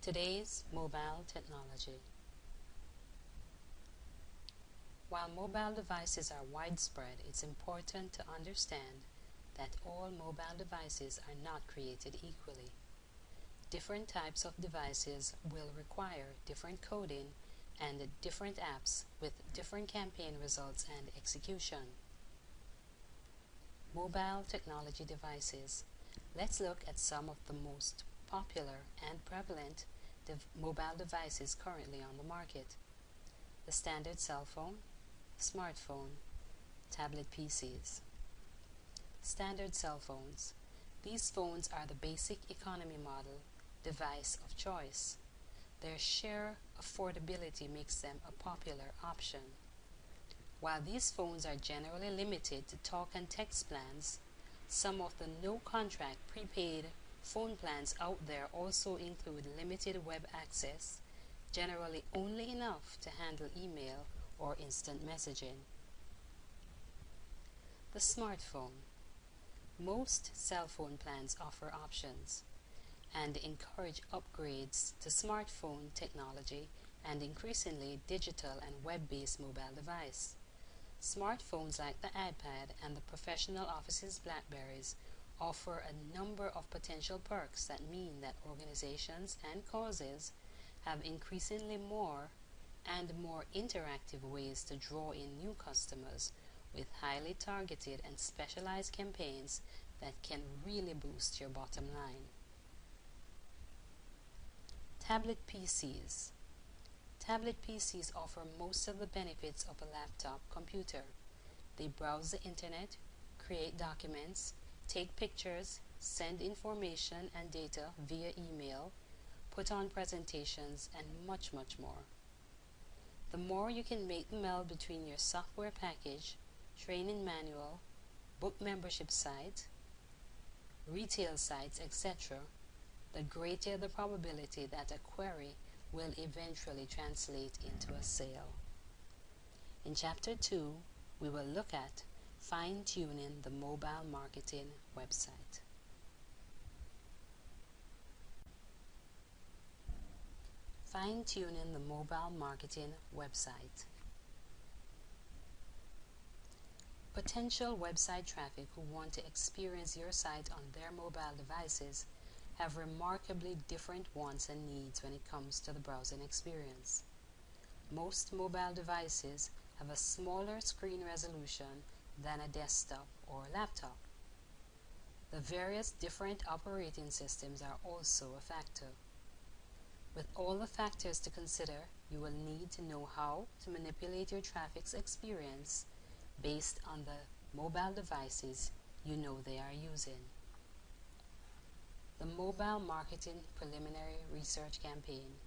Today's mobile technology. While mobile devices are widespread, it's important to understand that all mobile devices are not created equally. Different types of devices will require different coding and different apps with different campaign results and execution. Mobile technology devices. Let's look at some of the most popular and prevalent mobile devices currently on the market. The standard cell phone, smartphone, tablet PCs. Standard cell phones. These phones are the basic economy model device of choice. Their sheer affordability makes them a popular option. While these phones are generally limited to talk and text plans, some of the no-contract prepaid phone plans out there also include limited web access, generally only enough to handle email or instant messaging. The smartphone. Most cell phone plans offer options and encourage upgrades to smartphone technology and increasingly digital and web-based mobile device. Smartphones like the iPad and the professional office's Blackberries offer a number of potential perks that mean that organizations and causes have increasingly more and more interactive ways to draw in new customers with highly targeted and specialized campaigns that can really boost your bottom line. Tablet PCs. Tablet PCs offer most of the benefits of a laptop computer. They browse the internet, create documents, take pictures, send information and data via email, put on presentations, and much more. The more you can make the meld between your software package, training manual, book membership site, retail sites, etc., the greater the probability that a query will eventually translate into a sale. In Chapter 2, we will look at fine-tuning the mobile marketing website. Fine-tuning the mobile marketing website. Potential website traffic who want to experience your site on their mobile devices have remarkably different wants and needs when it comes to the browsing experience. Most mobile devices have a smaller screen resolution than a desktop or laptop. The various different operating systems are also a factor. With all the factors to consider, you will need to know how to manipulate your traffic's experience based on the mobile devices you know they are using. The Mobile Marketing Preliminary Research Campaign.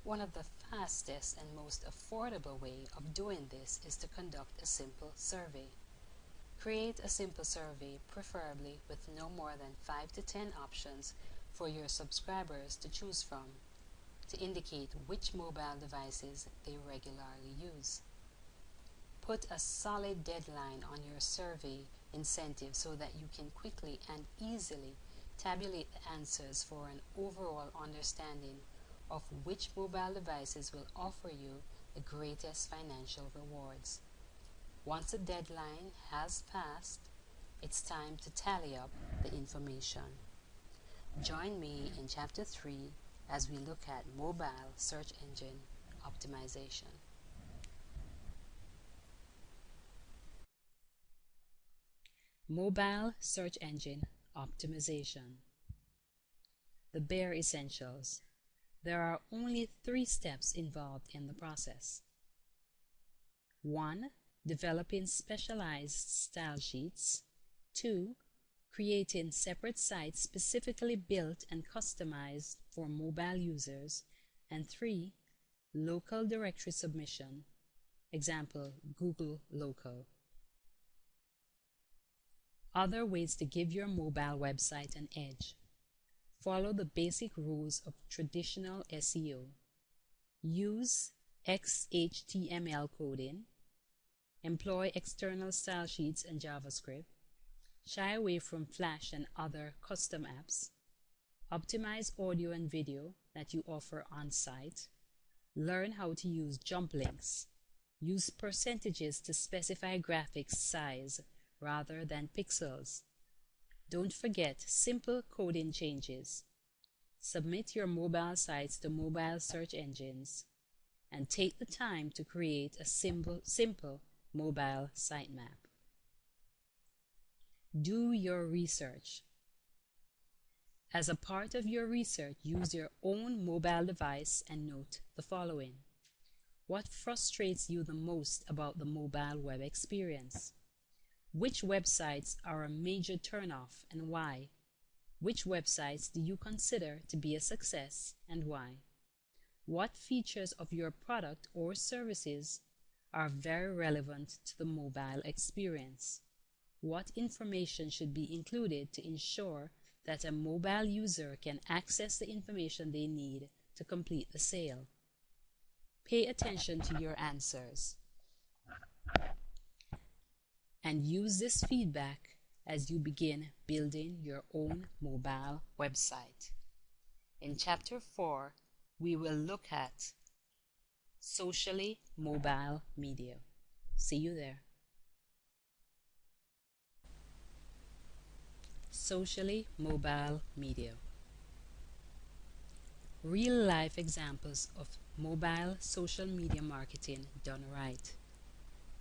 One of the fastest and most affordable way of doing this is to conduct a simple survey. Create a simple survey, preferably with no more than 5 to 10 options for your subscribers to choose from, to indicate which mobile devices they regularly use. Put a solid deadline on your survey incentive so that you can quickly and easily tabulate the answers for an overall understanding of which mobile devices will offer you the greatest financial rewards. Once the deadline has passed, it's time to tally up the information. Join me in Chapter 3 as we look at mobile search engine optimization. Mobile search engine optimization. The bare essentials. There are only 3 steps involved in the process. 1. Developing specialized style sheets. 2. Creating separate sites specifically built and customized for mobile users. And 3. Local directory submission. Example, Google Local. Other ways to give your mobile website an edge. Follow the basic rules of traditional SEO. Use XHTML coding. Employ external style sheets and JavaScript. Shy away from Flash and other custom apps. Optimize audio and video that you offer on site. Learn how to use jump links. Use percentages to specify graphics size rather than pixels. Don't forget simple coding changes. Submit your mobile sites to mobile search engines and take the time to create a simple mobile sitemap. Do your research. As a part of your research, use your own mobile device and note the following. What frustrates you the most about the mobile web experience? Which websites are a major turnoff and why? Which websites do you consider to be a success and why? What features of your product or services are very relevant to the mobile experience? What information should be included to ensure that a mobile user can access the information they need to complete the sale? Pay attention to your answers and use this feedback as you begin building your own mobile website. In Chapter 4, we will look at socially mobile media. See you there. Socially mobile media. Real-life examples of mobile social media marketing done right.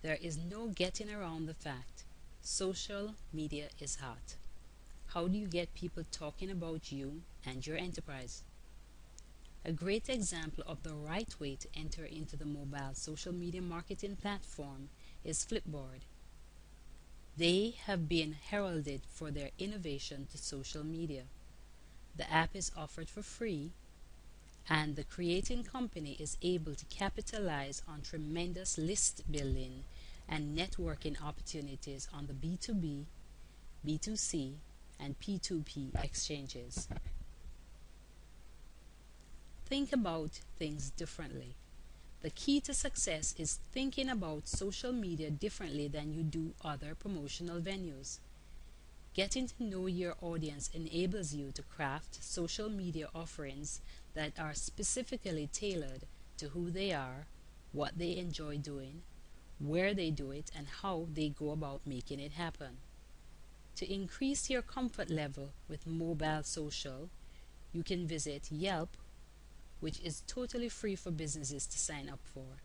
There is no getting around the fact social media is hot. How do you get people talking about you and your enterprise? A great example of the right way to enter into the mobile social media marketing platform is Flipboard. They have been heralded for their innovation to social media. The app is offered for free, and the creating company is able to capitalize on tremendous list building and networking opportunities on the B2B, B2C, and P2P exchanges. Think about things differently. The key to success is thinking about social media differently than you do other promotional venues. Getting to know your audience enables you to craft social media offerings that are specifically tailored to who they are, what they enjoy doing, where they do it, and how they go about making it happen. To increase your comfort level with mobile social, you can visit Yelp, which is totally free for businesses to sign up for.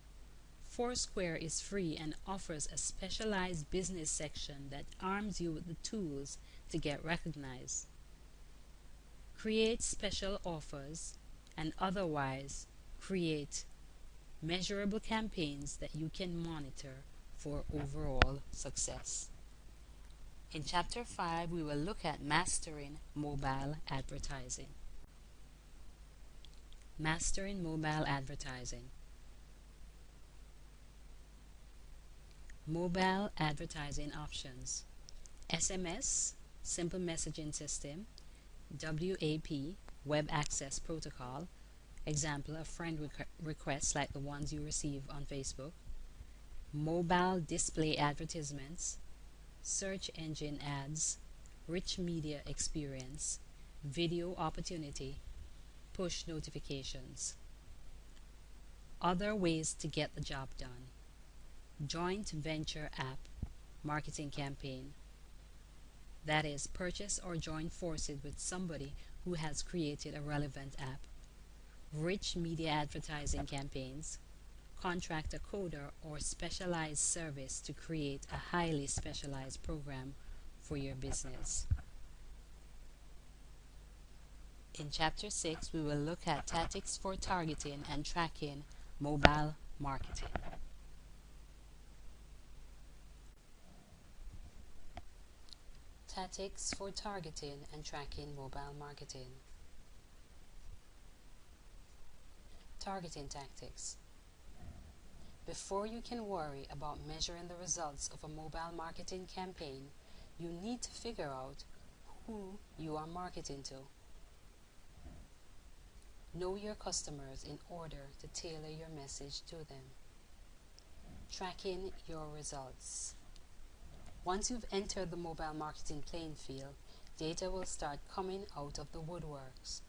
Foursquare is free and offers a specialized business section that arms you with the tools to get recognized. Create special offers and otherwise create measurable campaigns that you can monitor for overall success. In Chapter 5, we will look at mastering mobile advertising. Mastering mobile advertising. Mobile advertising options. SMS, Simple Messaging System. WAP, Web Access Protocol. Example, a friend requests like the ones you receive on Facebook. Mobile display advertisements. Search engine ads. Rich media experience. Video opportunity. Push notifications. Other ways to get the job done. Joint venture app marketing campaign. That is, purchase or join forces with somebody who has created a relevant app. Rich media advertising campaigns. Contract a coder or specialized service to create a highly specialized program for your business. In Chapter 6, we will look at tactics for targeting and tracking mobile marketing. Tactics for targeting and tracking mobile marketing. Targeting tactics. Before you can worry about measuring the results of a mobile marketing campaign, you need to figure out who you are marketing to. Know your customers in order to tailor your message to them. Tracking your results. Once you've entered the mobile marketing playing field, data will start coming out of the woodworks.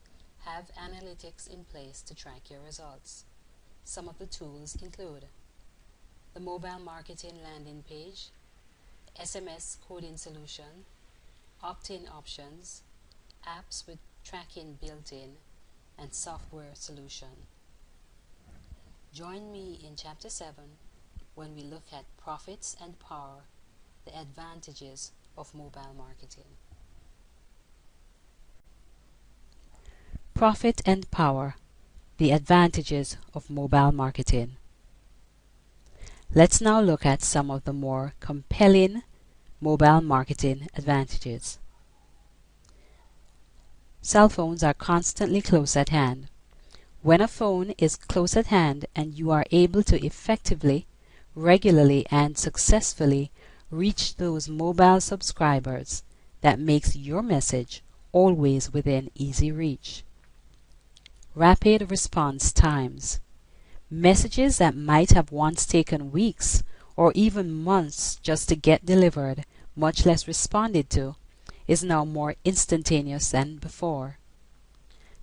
Have analytics in place to track your results. Some of the tools include the mobile marketing landing page, SMS coding solution, opt-in options, apps with tracking built in, and software solution. Join me in Chapter 7 when we look at profits and power, the advantages of mobile marketing. Profit and power, the advantages of mobile marketing. Let's now look at some of the more compelling mobile marketing advantages. Cell phones are constantly close at hand. When a phone is close at hand and you are able to effectively, regularly, and successfully reach those mobile subscribers, that makes your message always within easy reach. Rapid response times. Messages that might have once taken weeks or even months just to get delivered, much less responded to, is now more instantaneous than before.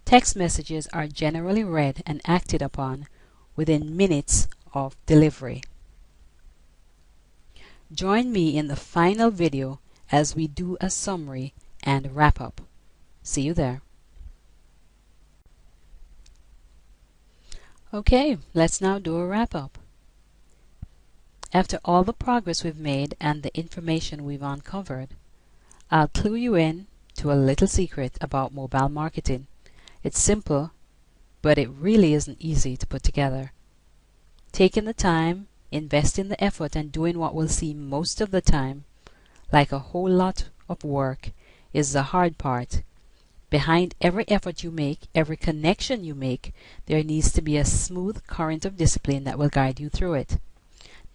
Text messages are generally read and acted upon within minutes of delivery. Join me in the final video as we do a summary and wrap up. See you there. Okay, let's now do a wrap up. After all the progress we've made and the information we've uncovered, I'll clue you in to a little secret about mobile marketing. It's simple, but it really isn't easy to put together. Taking the time, investing the effort, and doing what will seem most of the time like a whole lot of work is the hard part. Behind every effort you make, every connection you make, there needs to be a smooth current of discipline that will guide you through it.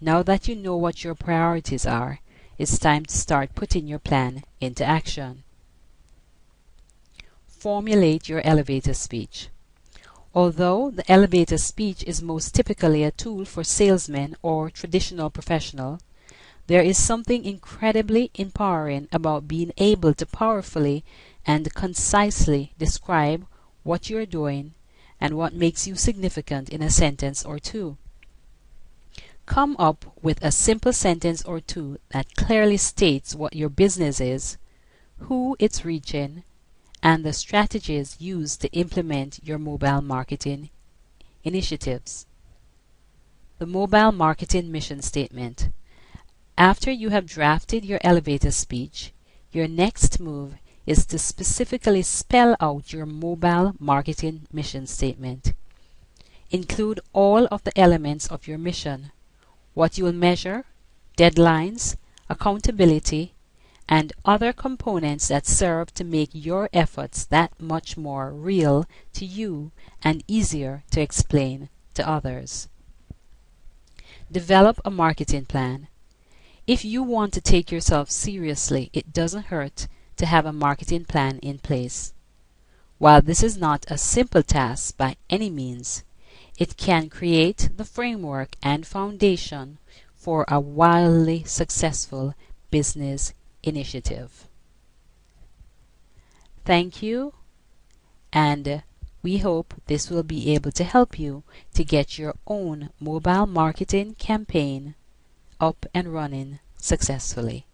Now that you know what your priorities are, it's time to start putting your plan into action. Formulate your elevator speech. Although the elevator speech is most typically a tool for salesmen or traditional professionals, there is something incredibly empowering about being able to powerfully and concisely describe what you're doing and what makes you significant in a sentence or two. Come up with a simple sentence or two that clearly states what your business is, who it's reaching, and the strategies used to implement your mobile marketing initiatives. The mobile marketing mission statement. After you have drafted your elevator speech, your next move is to specifically spell out your mobile marketing mission statement. Include all of the elements of your mission, what you will measure, deadlines, accountability, and other components that serve to make your efforts that much more real to you and easier to explain to others. Develop a marketing plan. If you want to take yourself seriously, it doesn't hurt to have a marketing plan in place. While this is not a simple task by any means, it can create the framework and foundation for a wildly successful business initiative. Thank you, and we hope this will be able to help you to get your own mobile marketing campaign up and running successfully.